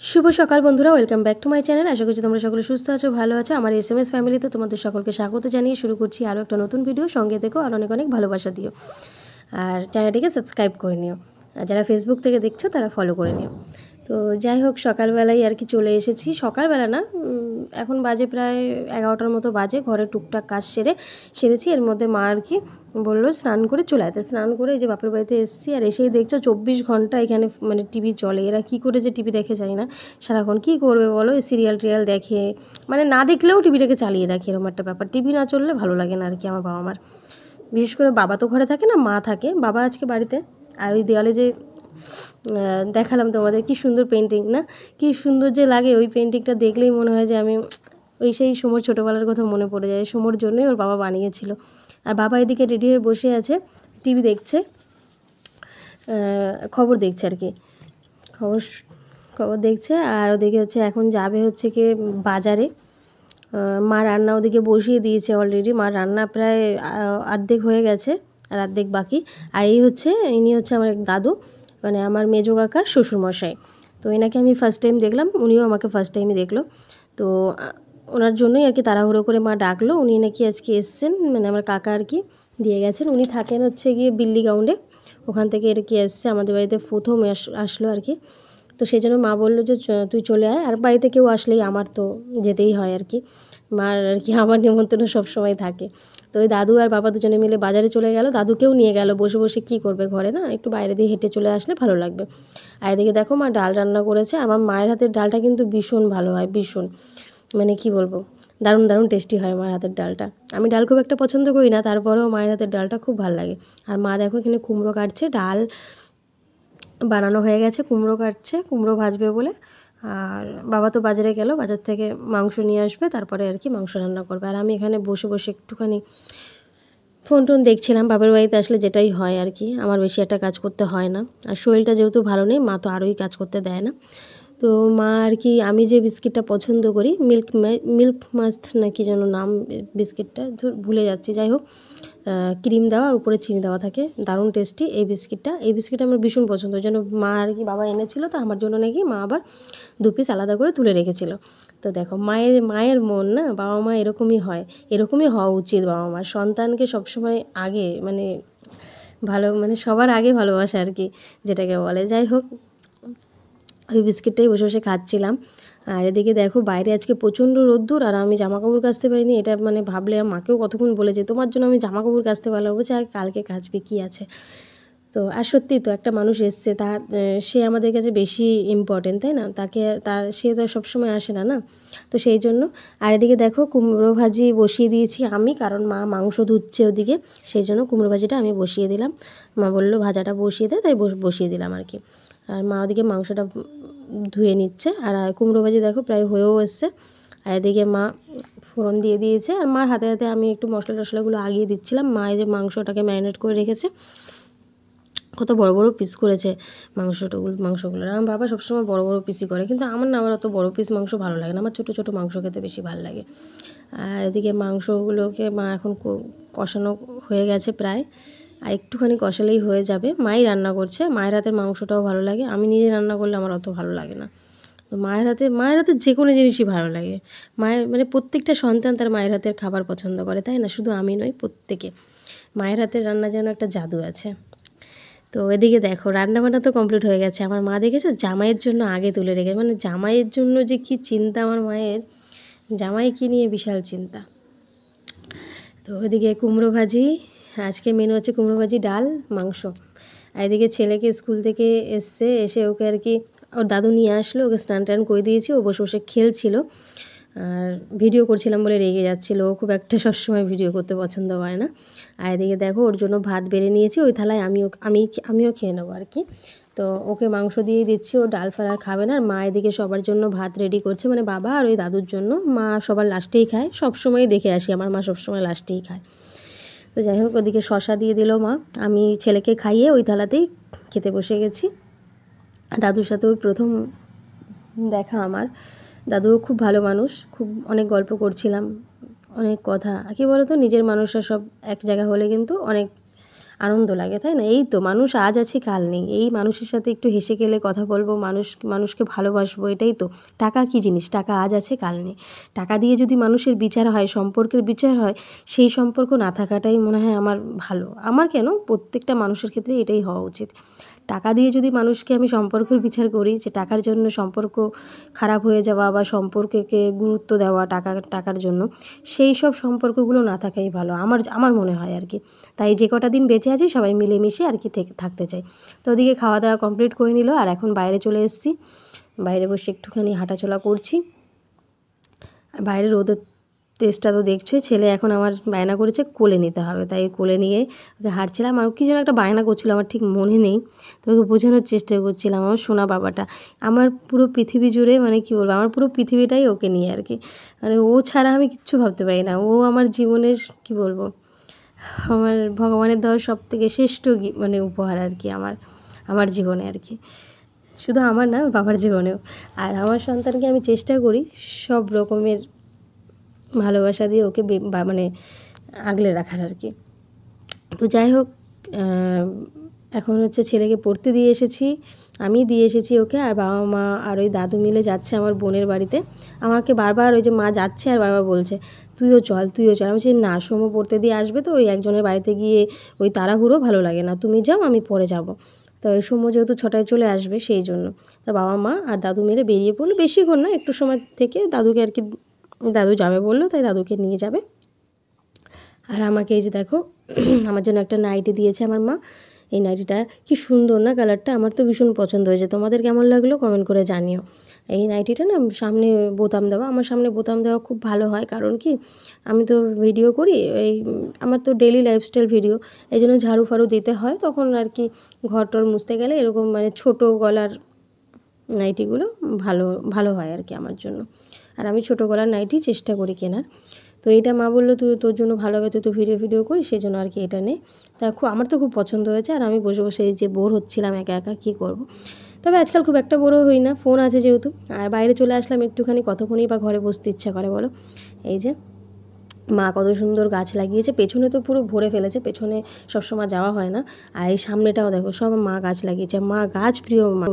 শুভ সকাল বন্ধুরা, welcome back to my channel. আশা করছি তোমরা সকলে সুস্থ আছো, ভালো আছো। আমার SMS ফ্যামিলিতে তোমাদের সকলকে স্বাগত জানিয়ে শুরু করছি আরও একটা নতুন ভিডিও। সঙ্গে থেকো আর অনেক অনেক ভালোবাসা দিও, আর চ্যানেলটিকে সাবস্ক্রাইব করে নিও। আর যারা ফেসবুক থেকে দেখছো তারা ফলো করে নিও। তো যাই হোক, সকালবেলায় আর কি চলে এসেছি। সকালবেলা না, এখন বাজে প্রায় 11টার মতো বাজে। ঘরে টুকটাক কাজ সেরেছি। এর মধ্যে মা আর কি বললো স্নান করে চলে আসতে। স্নান করে এই যে বাপের বাড়িতে এসেছি, আর এসেই দেখছো 24 ঘন্টা এখানে মানে টিভি চলে। এরা কি করে যে টিভি দেখে জানি না, সারাক্ষণ কী করবে বলো, এই সিরিয়াল টিরিয়াল দেখে, মানে না দেখলেও টিভিটাকে চালিয়ে রাখে, এরকম একটা ব্যাপার। টিভি না চললে ভালো লাগে না আর কি আমার বাবা মার। বিশেষ করে বাবা তো ঘরে থাকে না, মা থাকে। বাবা আজকে বাড়িতে। আর ওই দেওয়ালে যে দেখালাম তোমাদের, কি সুন্দর পেন্টিং না, কি সুন্দর যে লাগে। ওই পেন্টিংটা দেখলেই মনে হয় যে আমি ওই সেই সমর ছোটোবেলার কথা মনে পড়ে যায়। সমর জন্যই ওর বাবা বানিয়েছিল। আর বাবা এদিকে রেডি হয়ে বসে আছে, টিভি দেখছে, খবর দেখছে আর কি, খবর খবর দেখছে। আর ওদিকে হচ্ছে এখন যাবে হচ্ছে কি বাজারে। মা রান্না ওদিকে বসিয়ে দিয়েছে অলরেডি। মা রান্না প্রায় অর্ধেক হয়ে গেছে আর অর্ধেক বাকি। আর ইনি হচ্ছে আমার দাদু, মানে আমার মেজো কাকার শ্বশুরমশাই। তো এনাকে আমি ফার্স্ট টাইম দেখলাম, উনিও আমাকে ফার্স্ট টাইমই দেখলো। তো ওনার জন্যই আর কি তাড়াহুড়ো করে মা ডাকলো। উনি নাকি আজকে এসছেন, মানে আমার কাকা আর কি দিয়ে গেছেন। উনি থাকেন হচ্ছে গিয়ে বিল্লি গ্রাউন্ডে, ওখান থেকে আর কি এসছে আমাদের বাড়িতে, প্রথম আসলো আর কি। তো সেই জন্য মা বললো যে তুই চলে আয়। আর বাড়িতে কেউ আসলেই আমার তো যেতেই হয় আর কি। মার আর কি আমার নিমন্ত্রণ সবসময় থাকে। তো ওই দাদু আর বাবা দুজনে মিলে বাজারে চলে গেল। দাদুকেও নিয়ে গেল, বসে বসে কী করবে ঘরে, না একটু বাইরে দিয়ে হেঁটে চলে আসলে ভালো লাগবে। আর এদিকে দেখো মা ডাল রান্না করেছে। আমার মায়ের হাতের ডালটা কিন্তু ভীষণ ভালো হয়, ভীষণ, মানে কি বলবো, দারুণ দারুণ টেস্টি হয় মায়ের হাতের ডালটা। আমি ডাল খুব একটা পছন্দ করি না, তারপরেও মায়ের হাতের ডালটা খুব ভালো লাগে। আর মা দেখো এখানে কুমড়ো কাটছে, ডাল বানানো হয়ে গেছে, কুমড়ো কাটছে, কুমড়ো ভাজবে বলে। আর বাবা তো বাজারে গেল, বাজার থেকে মাংস নিয়ে আসবে, তারপরে আর কি মাংস রান্না করবে। আর আমি এখানে বসে বসে একটুখানি ফোন টোন দেখছিলাম। বাবার বাড়িতে আসলে যেটাই হয় আর কি, আমার বেশি একটা কাজ করতে হয় না। আর শরীরটা যেহেতু ভালো নেই, মা তো আরোই কাজ করতে দেয় না। তো মা আর কি, আমি যে বিস্কিটটা পছন্দ করি, মিল্ক মাস্ট না কি যেন নাম বিস্কিটটা, ভুলে যাচ্ছি। যাই হোক, ক্রিম দেওয়া, উপরে চিনি দেওয়া থাকে, দারুণ টেস্টি এই বিস্কিটটা আমার ভীষণ পছন্দ। ওই জন্য মা আর কি বাবা এনেছিল, তো আমার জন্য নাকি মা আবার 2 পিস আলাদা করে তুলে রেখেছিল। তো দেখো মায়ের মন না, বাবা মা এরকমই হয়, এরকমই হওয়া উচিত। বাবা মার সন্তানকে সবসময় আগে, মানে ভালো, মানে সবার আগে ভালোবাসা আর কি, যেটাকে বলে। যাই হোক, ওই বিস্কিটটাই বসে বসে খাচ্ছিলাম। আর এদিকে দেখো বাইরে আজকে প্রচণ্ড রোদ্দুর, আর আমি জামাকাপড় কাচতে পারিনি। এটা মানে ভাবলে মাকেও কতক্ষণ বলেছে, তোমার জন্য আমি জামাকাপড় কাচতে পারলাম, বলছে আর কালকে কাচবে, কী আছে। তো আর সত্যিই তো, একটা মানুষ এসছে, তার সে আমাদের কাছে বেশি ইম্পর্টেন্ট, তাই না? সে তো সবসময় আসে না, না? তো সেই জন্য। আর এদিকে দেখো কুমড়ো ভাজি বসিয়ে দিয়েছি আমি, কারণ মা মাংস ধুচ্ছে ওদিকে, সেই জন্য কুমড়ো ভাজিটা আমি বসিয়ে দিলাম। মা বললো ভাজাটা বসিয়ে দেয়, তাই বসিয়ে দিলাম আর কি। আর মা ওদিকে মাংসটা ধুয়ে নিচ্ছে। আর কুমড়ো ভাজি দেখো প্রায় হয়েও এসছে। আর এদিকে মা ফোড়ন দিয়ে দিয়েছে, আর মার হাতে হাতে আমি একটু মশলা টশলাগুলো আগিয়ে দিচ্ছিলাম। মা এই যে মাংসটাকে ম্যারিনেট করে রেখেছে, কত বড় বড় পিস করেছে মাংসগুলো। আমার বাবা সবসময় বড় বড় পিসই করে, কিন্তু আমার না, আবার অত বড় পিস মাংস ভালো লাগে না, আমার ছোটো ছোটো মাংস খেতে বেশি ভালো লাগে। আর এদিকে মাংসগুলোকে মা এখন কষানো হয়ে গেছে প্রায়, আর একটুখানি কষালেই হয়ে যাবে। মাই রান্না করছে, মায়ের হাতের মাংসটাও ভালো লাগে। আমি নিজে রান্না করলে আমার অত ভালো লাগে না। তো মায়ের হাতে যে কোনো জিনিসই ভালো লাগে। মায়ের মানে প্রত্যেকটা সন্তান তার মায়ের হাতের খাবার পছন্দ করে, তাই না? শুধু আমি নই, প্রত্যেকে। মায়ের হাতের রান্না যেন একটা জাদু আছে। তো এদিকে দেখো রান্নাবান্না তো কমপ্লিট হয়ে গেছে। আমার মা দেখেছো জামাইয়ের জন্য আগে তুলে রেখে, মানে জামাইয়ের জন্য যে কী চিন্তা আমার মায়ের, জামাইকে নিয়ে বিশাল চিন্তা। তো এদিকে কুমড়ো ভাজি, আজকে মেনু হচ্ছে কুমড়ো ভাজি, ডাল, মাংস। আর এদিকে ছেলেকে স্কুল থেকে এসে ওকে আর কি ওর দাদু নিয়ে আসলো, ওকে স্নান টান করে দিয়েছি। ও বসে বসে খেলছিল, আর ভিডিও করছিলাম বলে রেগে যাচ্ছিলো। ও খুব একটা সবসময় ভিডিও করতে পছন্দ করে না। আর এদিকে দেখো ওর জন্য ভাত বেড়ে নিয়েছি, ওই থালায় আমিও খেয়ে নেবো আর কি। তো ওকে মাংস দিয়ে দিচ্ছি, ও ডাল ফাল আর খাবে না। আর মা এদিকে সবার জন্য ভাত রেডি করছে, মানে বাবা আর ওই দাদুর জন্য। মা সবার লাস্টেই খায়, সবসময় দেখে আসি আমার মা সবসময় লাস্টেই খায়। তো যাই হোক, ওদিকে শশা দিয়ে দিল মা। আমি ছেলেকে খাইয়ে ওই থালাতেই খেতে বসে গেছি। দাদুর সাথে ওই প্রথম দেখা আমার। দাদুও খুব ভালো মানুষ, অনেক গল্প করছিলাম, অনেক কথা। কী বলো তো, নিজের মানুষরা সব এক জায়গা হলে কিন্তু অনেক আনন্দ লাগে, তাই না? এই তো মানুষ আজ আছে কাল নেই, এই মানুষের সাথে একটু হেসে খেলে কথা বলবো, মানুষকে ভালোবাসবো, এটাই তো। টাকা কী জিনিস? টাকা আজ আছে কাল নেই। টাকা দিয়ে যদি মানুষের বিচার হয়, সম্পর্কের বিচার হয়, সেই সম্পর্ক না থাকাটাই মনে হয় আমার ভালো। আমার কেন, প্রত্যেকটা মানুষের ক্ষেত্রে এটাই হওয়া উচিত। টাকা দিয়ে যদি মানুষকে আমি সম্পর্কের বিচার করি, যে টাকার জন্য সম্পর্ক খারাপ হয়ে যাওয়া বা সম্পর্ককে গুরুত্ব দেওয়া টাকার জন্য, সেই সব সম্পর্কগুলো না থাকাই ভালো আমার মনে হয় আর কি। তাই যে কটা দিন বেঁচে আছি সবাই মিলেমিশে আর কি থাকতে চাই। তো ওদিকে খাওয়া দাওয়া কমপ্লিট করে নিল, আর এখন বাইরে চলে এসেছি। বাইরে বসে একটুখানি হাঁটাচলা করছি। বাইরে রোদের তেজটা তো দেখছোই। ছেলে এখন আমার বায়না করেছে কোলে নিতে হবে, তাই কোলে নিয়ে ওকে হাঁটছিলাম। আর কী যেন একটা বায়না করছিল, আমার ঠিক মনে নেই, তো ওকে বোঝানোর চেষ্টা করছিলাম। আমার সোনা বাবাটা, আমার পুরো পৃথিবী জুড়ে, মানে কী বলবো, আমার পুরো পৃথিবীটাই ওকে নিয়ে আর কি। মানে ও ছাড়া আমি কিচ্ছু ভাবতে পারি না। ও আমার জীবনের, কী বলবো, আমার ভগবানের দেওয়া সবথেকে শ্রেষ্ঠ মানে উপহার আর কি আমার জীবনে আর কি। শুধু আমার না, বাবার জীবনেও। আর আমার সন্তানকে আমি চেষ্টা করি সব রকমের ভালোবাসা দিয়ে ওকে মানে আগলে রাখার আর কি। তো যাই হোক, এখন হচ্ছে ছেলেকে পড়তে দিয়ে এসেছি, আমি দিয়ে এসেছি ওকে, আর বাবা মা আর ওই দাদু মিলে যাচ্ছে আমার বোনের বাড়িতে। আমাকে বারবার ওই যে মা যাচ্ছে আর বারবার বলছে তুইও চল। আমি বলছি না, সোমো পড়তে দিয়ে আসবে, তো ওই একজনের বাড়িতে গিয়ে ওই তাড়াহুড়ো ভালো লাগে না, তুমি যাও, আমি পরে যাব। তো ওই সোমো যেহেতু 6টায় চলে আসবে, সেই জন্য তো বাবা মা আর দাদু মিলে বেরিয়ে পড়লো। বেশিক্ষণ না, একটু সময় থেকে দাদুকে আর কি, দাদু যাবে বললো, তাই দাদুকে নিয়ে যাবে। আর আমাকে এই যে দেখো আমার জন্য একটা নাইটি দিয়েছে আমার মা। এই নাইটিটা কি সুন্দর না, কালারটা আমার তো ভীষণ পছন্দ হয়েছে। তোমাদের কেমন লাগলো কমেন্ট করে জানিও। এই নাইটিটা না সামনে বোতাম দেওয়া, আমার সামনে বোতাম দেওয়া খুব ভালো হয়, কারণ কি আমি তো ভিডিও করি, এই আমার তো ডেইলি লাইফস্টাইল ভিডিও, এই জন্য ঝাড়ু ফাড়ু দিতে হয়, তখন আর কি ঘর টর মুছতে গেলে এরকম মানে ছোটো গলার নাইটিগুলো ভালো ভালো হয় আর কি আমার জন্য। আর আমি ছোটো গলার নাইটি চেষ্টা করি কেনার। তো এইটা মা বললো তুই, তোর জন্য ভালো হবে, তুই তো ভিডিও করিস, সেই জন্য আর কি এটা নে। তা আমার তো খুব পছন্দ হয়েছে। আর আমি বসে বসে এই যে বোর হচ্ছিলাম একা একা, কী করব। তবে আজকাল খুব একটা বড়ো হই না, ফোন আছে যেহেতু। আর বাইরে চলে আসলাম একটুখানি, কতক্ষণই বা ঘরে বসতে ইচ্ছা করে বলো। এই যে মা কত সুন্দর গাছ লাগিয়েছে, পেছনে তো পুরো ভরে ফেলেছে, পেছনে সবসময় যাওয়া হয় না। আর এই সামনেটাও দেখো, সব মা গাছ লাগিয়েছে। মা গাছ প্রিয় মা।